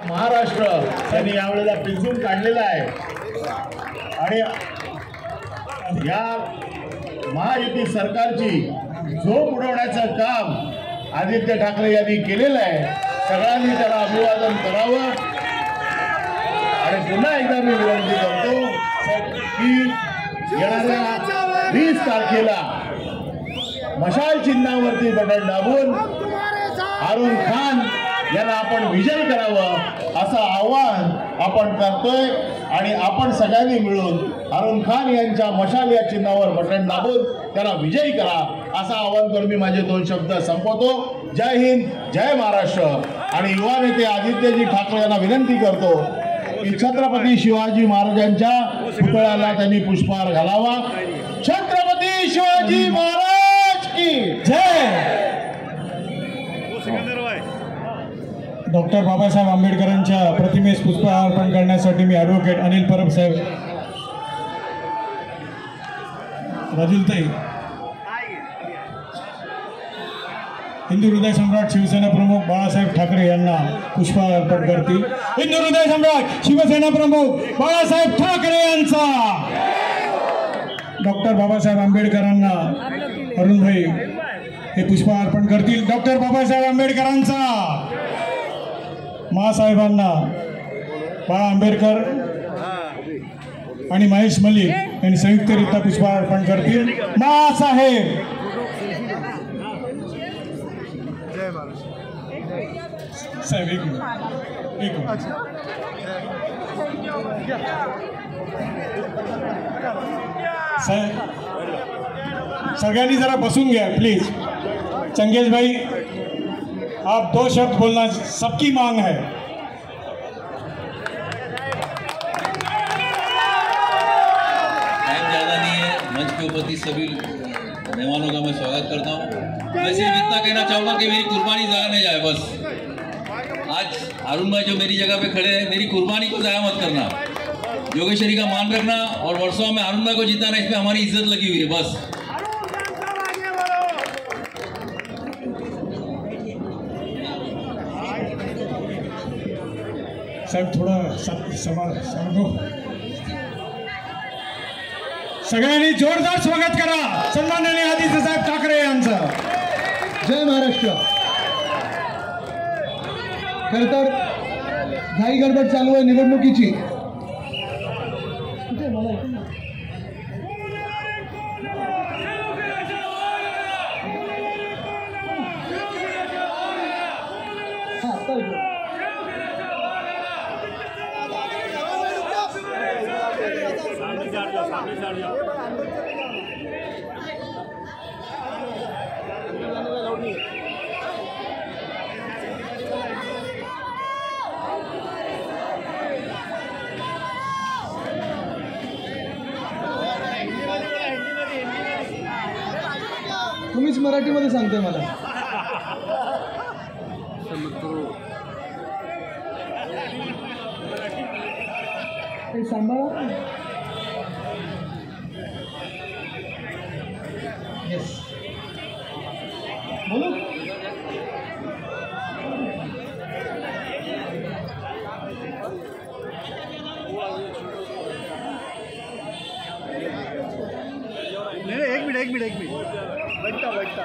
महाराष्ट्र त्यांनी यावेळेला पिंजून काढलेला आहे आणि या महायुती सरकारची झोप उडवण्याचं काम आदित्य ठाकरे यांनी केलेलं आहे। सगळ्यांनी त्याला अभिवादन करावं आणि पुन्हा एकदा मी विनंती करतो की येणाऱ्या 20 तारखेला मशाल चिन्हावरती बटन दाबून हारून खान यांना आपण विजय करावं असं आवाहन आपण करतोय आणि आपण सगळ्यांनी मिळून हारून खान यांच्या मशाल या चिन्हावर बटन दाबून त्याला विजयी करा असं आवाहन करून मी माझे 2 शब्द संपवतो। जय हिंद, जय महाराष्ट्र। आणि युवा नेते आदित्यजी ठाकरे यांना विनंती करतो की छत्रपती शिवाजी महाराजांच्या पुतळ्याला त्यांनी पुष्पहार घालावा। छत्रपती शिवाजी महाराज की जय। डॉक्टर बाबासाहेब आंबेडकरांच्या प्रतिमेस पुष्पहार अर्पण करण्यासाठी मी ॲडव्होकेट अनिल परब साहेब, राजुलताई, हिंदू हृदय सम्राट शिवसेना प्रमुख बाळासाहेब ठाकरे यांना पुष्पहार अर्पण करतील। हिंदू हृदय सम्राट शिवसेना प्रमुख बाळासाहेब ठाकरे यांचा, डॉक्टर बाबासाहेब आंबेडकरांना अरुणभाई हे पुष्पहार अर्पण करतील। डॉक्टर बाबासाहेब आंबेडकरांचा, महासाहेबांना बाळा आंबेडकर आणि महेश मलिक यांनी संयुक्तरित्या पुष्पहार अर्पण करतील। महासाहेब साहेब एक मिनिट साहेब सगळ्यांनी जरा बसून घ्या प्लीज। चंगेज भाई आप 2 शब्द बोलना, सबकी मांग है। टाइम ज़्यादा नहीं है। मंच के उपस्थित सभी मेहमानों का मैं स्वागत करता हूँ। मैं सिर्फ इतना कहना चाहूँगा कि मेरी कुर्बानी ज़ाया नहीं जाए। बस आज अरुण भाई जो मेरी जगह पे खड़े हैं, मेरी कुर्बानी को ज़ाया मत करना, योगेश्वरी का मान रखना और वर्षों में अरुण भाई को जिताना, इसमें हमारी इज्जत लगी हुई है। बस साहेब थोड़ा सांगो, सगळ्यांनी जोरदार स्वागत करा सन्माननीय आदित्य साहेब ठाकरे यांचं। जय महाराष्ट्र। खरं तर घाई गडबड चालू आहे निवडणुकीची। तुम्हीच मराठीमध्ये सांगताय मला। सांभाळा। येस बोलो। एक मिनट बैठता